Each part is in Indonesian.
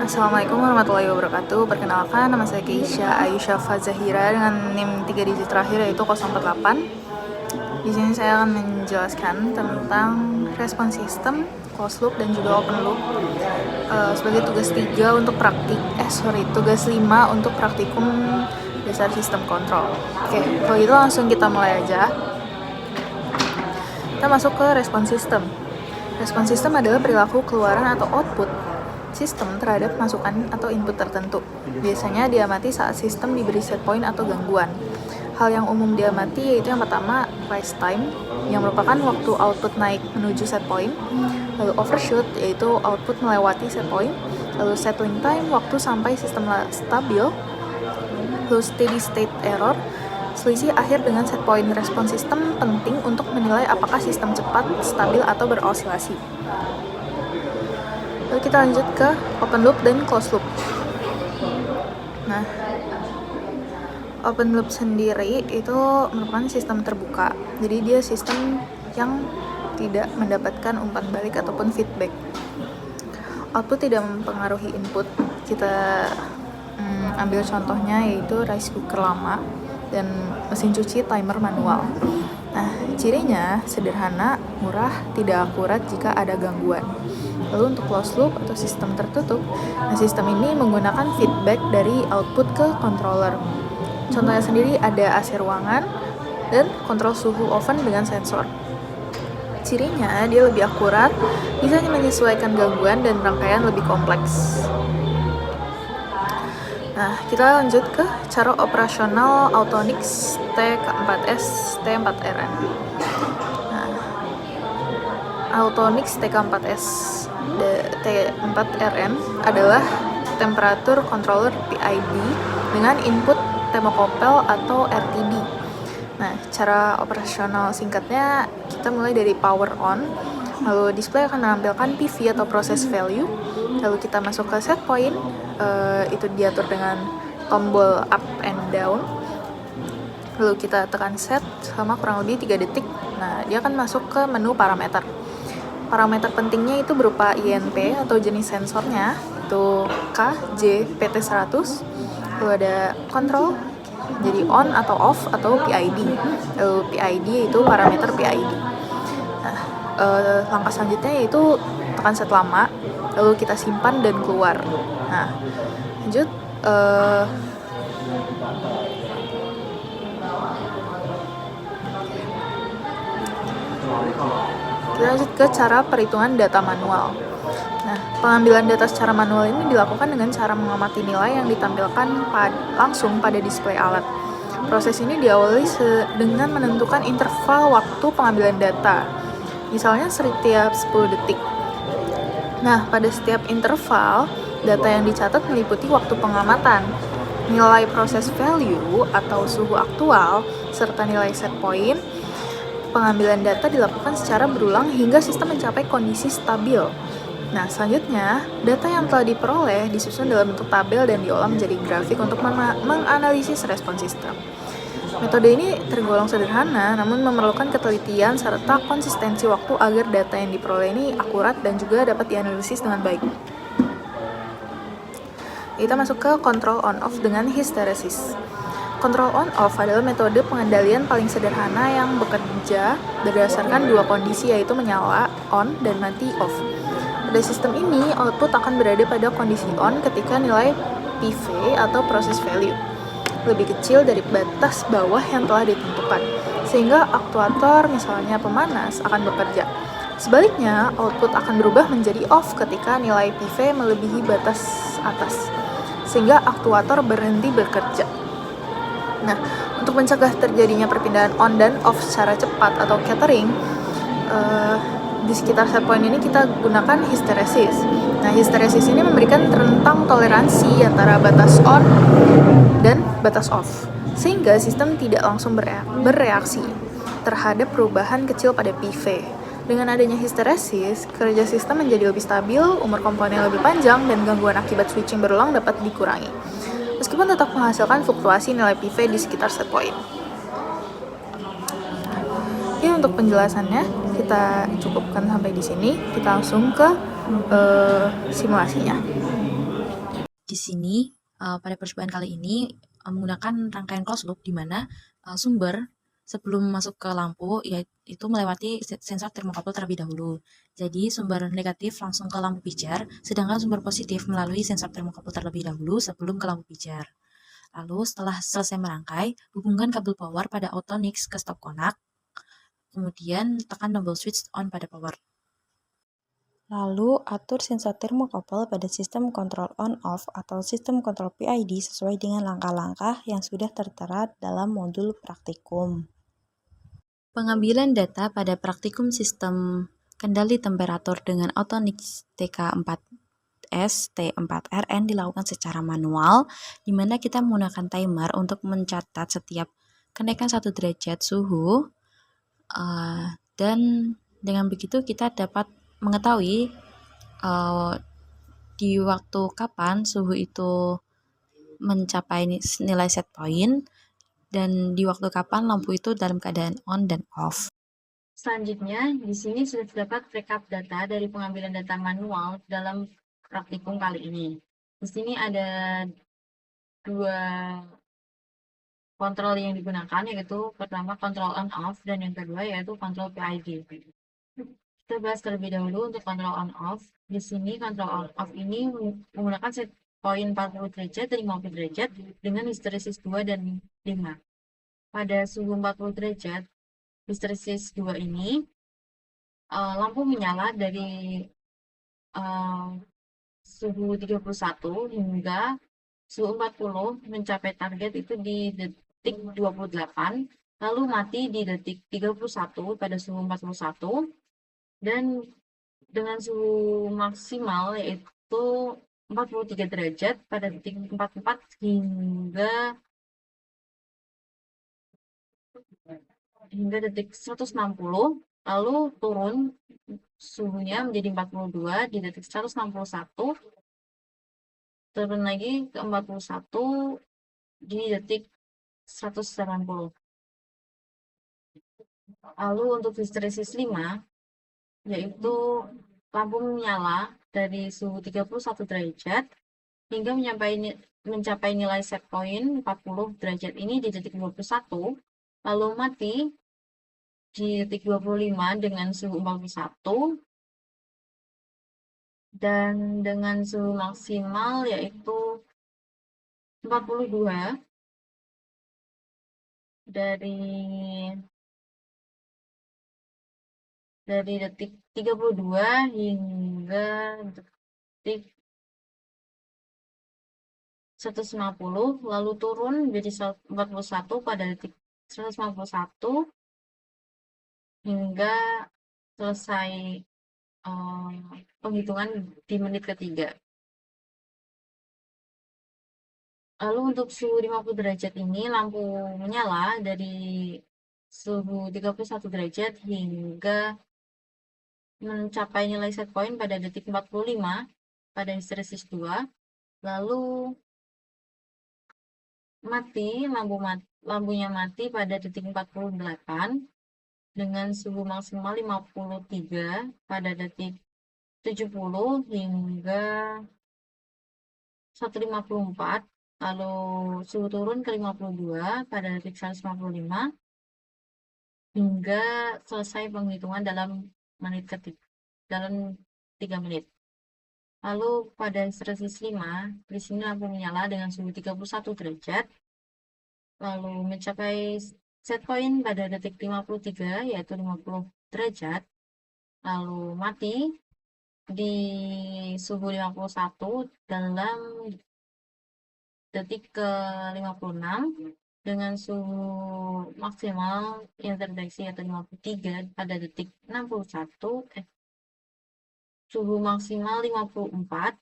Assalamualaikum warahmatullahi wabarakatuh. Perkenalkan, nama saya Keisha Ayusha Fazahira dengan NIM 3 digit terakhir yaitu 048. Di sini saya akan menjelaskan tentang respon sistem, closed loop dan juga open loop sebagai tugas 3 untuk tugas 5 untuk praktikum dasar sistem kontrol. Oke, kalau gitu langsung kita mulai aja. Kita masuk ke respon sistem. Respon sistem adalah perilaku keluaran atau output sistem terhadap masukan atau input tertentu. Biasanya diamati saat sistem diberi set point atau gangguan. Hal yang umum diamati yaitu yang pertama rise time, yang merupakan waktu output naik menuju set point. Lalu overshoot, yaitu output melewati set point. Lalu settling time, waktu sampai sistem stabil. Lalu steady state error, selisih akhir dengan set point. Respon sistem penting untuk menilai apakah sistem cepat, stabil, atau berosilasi. Lalu kita lanjut ke open loop dan closed loop. Nah, open loop sendiri itu merupakan sistem terbuka. Jadi dia sistem yang tidak mendapatkan umpan balik ataupun feedback. Output tidak mempengaruhi input. Kita ambil contohnya yaitu rice cooker lama dan mesin cuci timer manual. Nah, cirinya sederhana, murah, tidak akurat jika ada gangguan. Lalu untuk closed loop atau sistem tertutup, nah sistem ini menggunakan feedback dari output ke controller. Contohnya sendiri ada AC ruangan dan kontrol suhu oven dengan sensor. Cirinya dia lebih akurat, bisa menyesuaikan gangguan dan rangkaian lebih kompleks. Nah, kita lanjut ke cara operasional Autonix TK4S T4RN. Nah, Autonix TK4S T4RN adalah temperatur controller PID dengan input thermocouple atau RTD. Nah, cara operasional singkatnya kita mulai dari power on, lalu display akan menampilkan PV atau process value, lalu kita masuk ke set point, itu diatur dengan tombol up and down, lalu kita tekan set selama kurang lebih 3 detik. Nah, dia akan masuk ke menu parameter. Parameter pentingnya itu berupa INP atau jenis sensornya, itu K, J, PT100, lalu ada control, jadi on atau off atau PID. Lalu PID itu parameter PID. Nah, langkah selanjutnya yaitu tekan set lama, lalu kita simpan dan keluar. Nah, lanjut. Kita lanjut ke cara perhitungan data manual. Nah, pengambilan data secara manual ini dilakukan dengan cara mengamati nilai yang ditampilkan langsung pada display alat. Proses ini diawali dengan menentukan interval waktu pengambilan data, misalnya setiap 10 detik. Nah, pada setiap interval, data yang dicatat meliputi waktu pengamatan, nilai proses value atau suhu aktual, serta nilai set point. Pengambilan data dilakukan secara berulang hingga sistem mencapai kondisi stabil. Nah, selanjutnya, data yang telah diperoleh disusun dalam bentuk tabel dan diolah menjadi grafik untuk menganalisis respon sistem. Metode ini tergolong sederhana, namun memerlukan ketelitian serta konsistensi waktu agar data yang diperoleh ini akurat dan juga dapat dianalisis dengan baik. Kita masuk ke control on-off dengan hysteresis. Control on-off adalah metode pengendalian paling sederhana yang bekerja berdasarkan dua kondisi, yaitu menyala, on, dan mati, off. Pada sistem ini, output akan berada pada kondisi on ketika nilai PV atau process value lebih kecil dari batas bawah yang telah ditentukan, sehingga aktuator, misalnya pemanas, akan bekerja. Sebaliknya, output akan berubah menjadi off ketika nilai PV melebihi batas atas, sehingga aktuator berhenti bekerja. Nah, untuk mencegah terjadinya perpindahan on dan off secara cepat atau catering, di sekitar set point ini kita gunakan hysteresis. Nah, hysteresis ini memberikan rentang toleransi antara batas on dan batas off, sehingga sistem tidak langsung bereaksi terhadap perubahan kecil pada PV. Dengan adanya hysteresis, kerja sistem menjadi lebih stabil, umur komponen lebih panjang, dan gangguan akibat switching berulang dapat dikurangi, meskipun tetap menghasilkan fluktuasi nilai PV di sekitar set point. Oke, untuk penjelasannya kita cukupkan sampai di sini. Kita langsung ke simulasinya. Di sini pada percobaan kali ini menggunakan rangkaian closed loop di mana sumber sebelum masuk ke lampu yaitu melewati sensor termokabel terlebih dahulu. Jadi sumber negatif langsung ke lampu pijar, sedangkan sumber positif melalui sensor termokabel terlebih dahulu sebelum ke lampu pijar. Lalu setelah selesai merangkai, hubungkan kabel power pada Autonix ke stop konak, kemudian tekan tombol switch on pada power. Lalu, atur sensor termokabel pada sistem kontrol on-off atau sistem kontrol PID sesuai dengan langkah-langkah yang sudah tertera dalam modul praktikum. Pengambilan data pada praktikum sistem kendali temperatur dengan Autonix TK4S T4RN dilakukan secara manual, di mana kita menggunakan timer untuk mencatat setiap kenaikan 1 derajat suhu, dan dengan begitu kita dapat mengetahui di waktu kapan suhu itu mencapai nilai set point dan di waktu kapan lampu itu dalam keadaan on dan off. Selanjutnya, di sini sudah terdapat rekap data dari pengambilan data manual dalam praktikum kali ini. Di sini ada dua kontrol yang digunakan, yaitu pertama kontrol on off dan yang kedua yaitu kontrol PID. Kita bahas terlebih dahulu untuk kontrol on off. Di sini kontrol on off ini menggunakan set point 40 derajat dan 50 derajat dengan histeresis 2 dan 5. Pada suhu 40 derajat, histeresis 2 ini lampu menyala dari suhu 31 hingga suhu 40 mencapai target itu di detik 28, lalu mati di detik 31 pada suhu 41, dan dengan suhu maksimal yaitu 43 derajat pada detik 44 hingga detik 160, lalu turun suhunya menjadi 42 di detik 161, turun lagi ke 41 di detik 180. Lalu untuk histeresis 5, yaitu lampu menyala dari suhu 31 derajat hingga mencapai nilai set point 40 derajat ini di detik 21, lalu mati di detik 25 dengan suhu 41, dan dengan suhu maksimal yaitu 42 dari detik 32 hingga detik 150, lalu turun menjadi 41 pada detik 151 hingga selesai penghitungan di menit ketiga. Lalu untuk suhu 50 derajat ini lampu menyala dari suhu 31 derajat hingga mencapai nilai set point pada detik 45 pada histeresis 2, lalu lampunya mati pada detik 48 dengan suhu maksimal 53 pada detik 70 hingga 154, lalu suhu turun ke 52 pada detik 155 hingga selesai penghitungan dalam 3 menit. Lalu pada histeresis 5, di sini lampu menyala dengan suhu 31 derajat, lalu mencapai set point pada detik 53 yaitu 50 derajat, lalu mati di suhu 51 dalam detik ke 56 dengan suhu maksimal yang terdeteksi yaitu 53 pada detik 61, suhu maksimal 54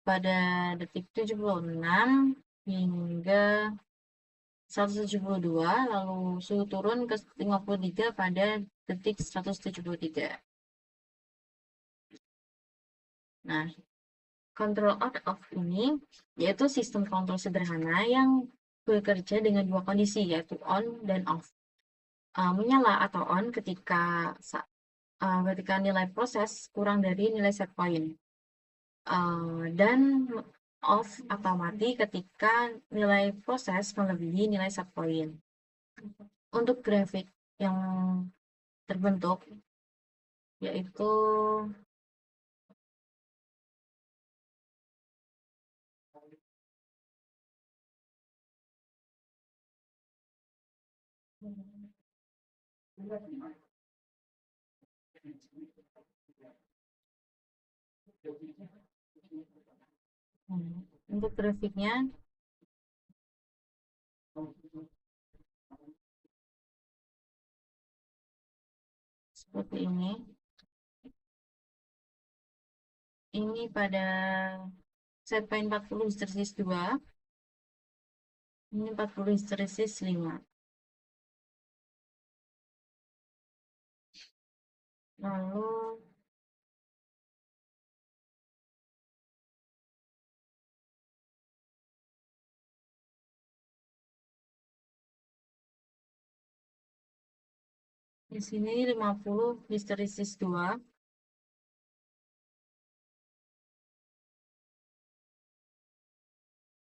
pada detik 76 hingga 172, lalu suhu turun ke 53 pada detik 173. Nah, kontrol on off ini yaitu sistem kontrol sederhana yang bekerja dengan dua kondisi, yaitu on dan off. Menyala atau on ketika nilai proses kurang dari nilai set point, dan off atau mati ketika nilai proses melebihi nilai set point. Untuk grafik yang terbentuk yaitu untuk grafiknya seperti ini. Ini pada set point 40 histeresis 2. Ini 40 histeresis 5. Lalu di sini 50 histeresis 2.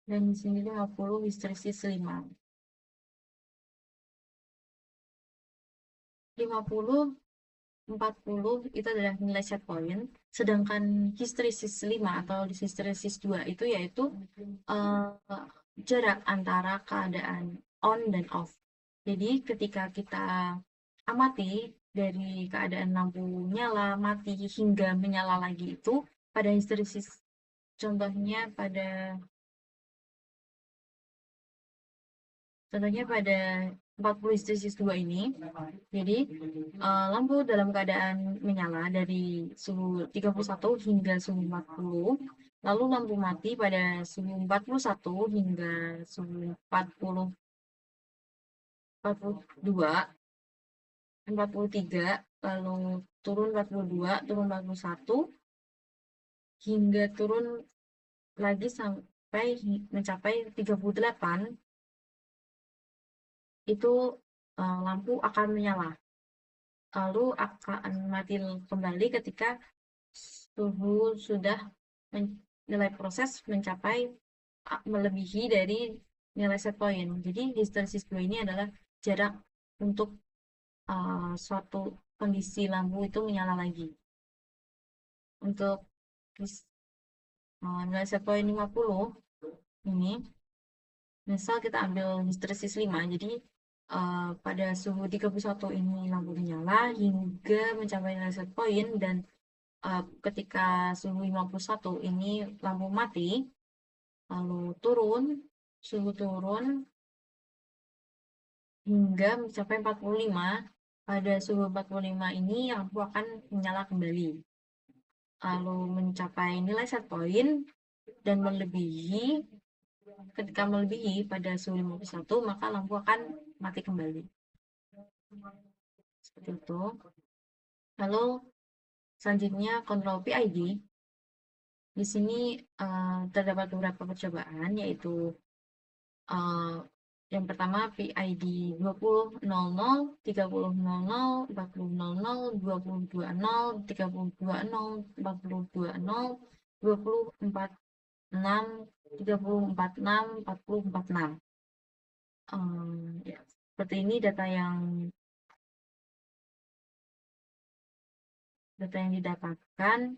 Dan di sini 50 histeresis 5. 50, 40 itu adalah nilai set point, sedangkan histeresis 5 atau histeresis 2 itu yaitu jarak antara keadaan on dan off. Jadi ketika kita amati dari keadaan lampu nyala, mati, hingga menyala lagi itu pada histeresis, contohnya pada 40 histeresis 2 ini. Jadi lampu dalam keadaan menyala dari suhu 31 hingga suhu 40, lalu lampu mati pada suhu 41 hingga suhu 42, 43, lalu turun 42, turun 41, hingga turun lagi sampai mencapai 38, itu lampu akan menyala. Lalu akan mati kembali ketika suhu sudah nilai proses mencapai melebihi dari nilai set point. Jadi histeresis 2 ini adalah jarak untuk suatu kondisi lampu itu menyala lagi. Untuk nilai set point 50 ini, misal kita ambil histeresis 5, jadi pada suhu 31 ini lampu menyala hingga mencapai nilai set point, dan ketika suhu 51 ini lampu mati, lalu suhu turun hingga mencapai 45. Pada suhu 45 ini lampu akan menyala kembali, lalu mencapai nilai set point dan melebihi. Ketika melebihi pada suhu 51, maka lampu akan mati kembali. Seperti itu. Lalu selanjutnya kontrol PID. Di sini terdapat beberapa percobaan, yaitu yang pertama PID 20.00, 30.00, 40.00, 20.20, 30.20, 40.20, 24.6, 30.46, 40.46. Ya, seperti ini data yang didapatkan.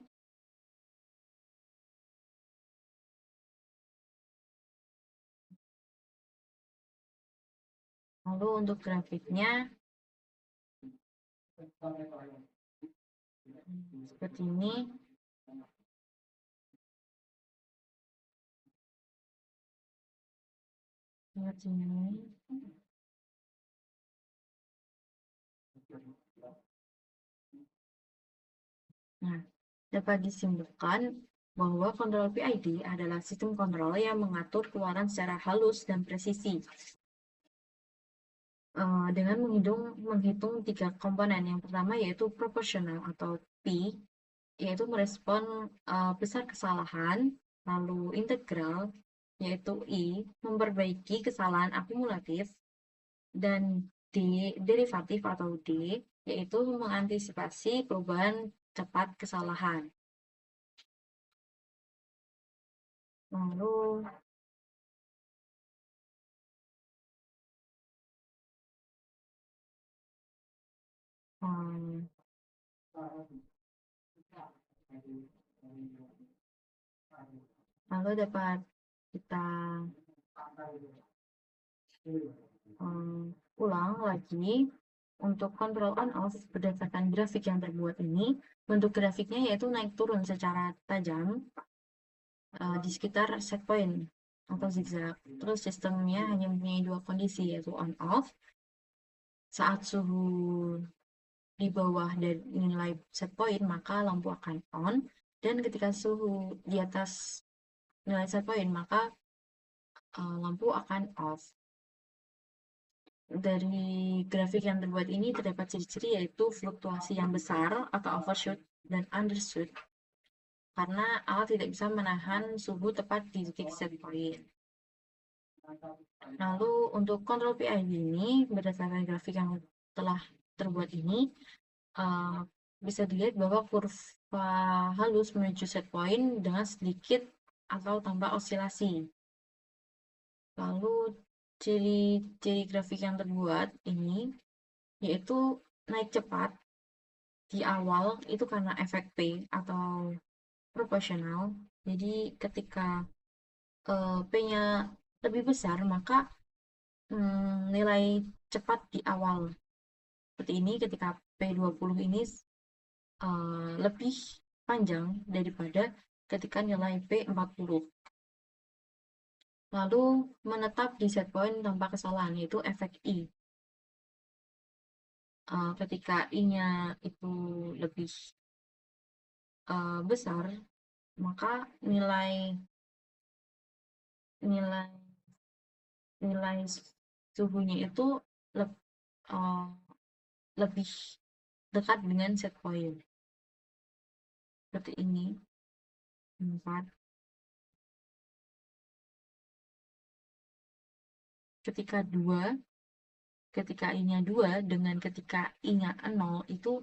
Lalu untuk grafiknya seperti ini. Seperti ini. Nah, dapat disimpulkan bahwa kontrol PID adalah sistem kontrol yang mengatur keluaran secara halus dan presisi. Dengan menghitung 3 komponen. Yang pertama yaitu proporsional atau P, yaitu merespon besar kesalahan, lalu integral yaitu I, memperbaiki kesalahan akumulatif, dan D, derivatif atau D, yaitu mengantisipasi perubahan cepat kesalahan. Lalu um, lalu dapat kita ulang lagi untuk control on off berdasarkan grafik yang terbuat ini. Bentuk grafiknya yaitu naik turun secara tajam di sekitar set point atau zigzag. Terus sistemnya hanya mempunyai dua kondisi, yaitu on off. Saat suhu di bawah dari nilai set point, maka lampu akan on, dan ketika suhu di atas nilai set point, maka lampu akan off. Dari grafik yang terbuat ini terdapat ciri-ciri yaitu fluktuasi yang besar atau overshoot dan undershoot, karena alat tidak bisa menahan suhu tepat di titik set point. Lalu untuk kontrol PID ini, berdasarkan grafik yang telah terbuat ini, bisa dilihat bahwa kurva halus menuju set point dengan sedikit atau tanpa osilasi. Lalu ciri-ciri grafik yang terbuat ini yaitu naik cepat di awal itu karena efek P atau proporsional. Jadi ketika P-nya lebih besar, maka nilai cepat di awal seperti ini ketika P20 ini lebih panjang daripada ketika nilai P40. Lalu menetap di set point tanpa kesalahan, yaitu efek I. Ketika I-nya itu lebih besar, maka nilai suhunya itu lebih dekat dengan set point. Seperti ini. 4. Ketika I-nya 2 dengan ketika I-nya 0 itu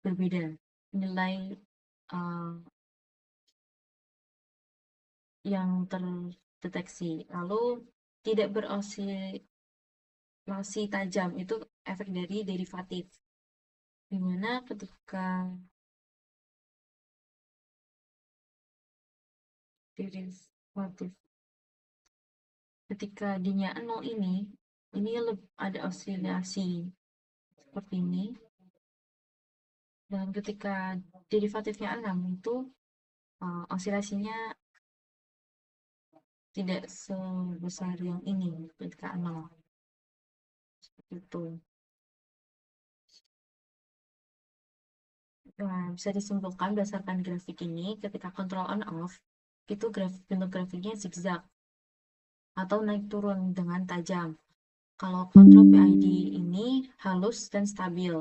berbeda. Nilai yang terdeteksi. Lalu tidak berosilasi tajam, itu efek dari derivatif. Dimana ketika D-nya 0 ini ada osilasi seperti ini. Dan ketika derivatifnya 6 itu osilasinya tidak sebesar yang ini ketika 0. Seperti itu. Nah, bisa disimpulkan berdasarkan grafik ini, ketika control on off, itu bentuk grafiknya zigzag atau naik turun dengan tajam. Kalau control PID ini halus dan stabil.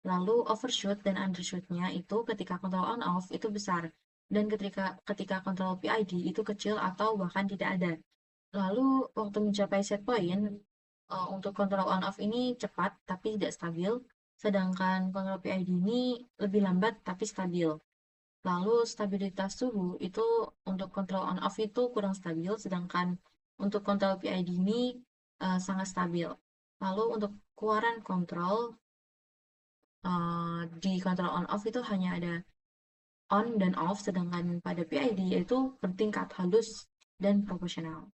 Lalu overshoot dan undershoot-nya itu ketika control on off itu besar. Dan ketika control PID itu kecil atau bahkan tidak ada. Lalu waktu mencapai set point, untuk control on off ini cepat tapi tidak stabil. Sedangkan control PID ini lebih lambat tapi stabil. Lalu stabilitas suhu itu untuk control on off itu kurang stabil, sedangkan untuk control PID ini sangat stabil. Lalu untuk keluaran kontrol di control on off itu hanya ada on dan off, sedangkan pada PID yaitu bertingkat halus dan proporsional.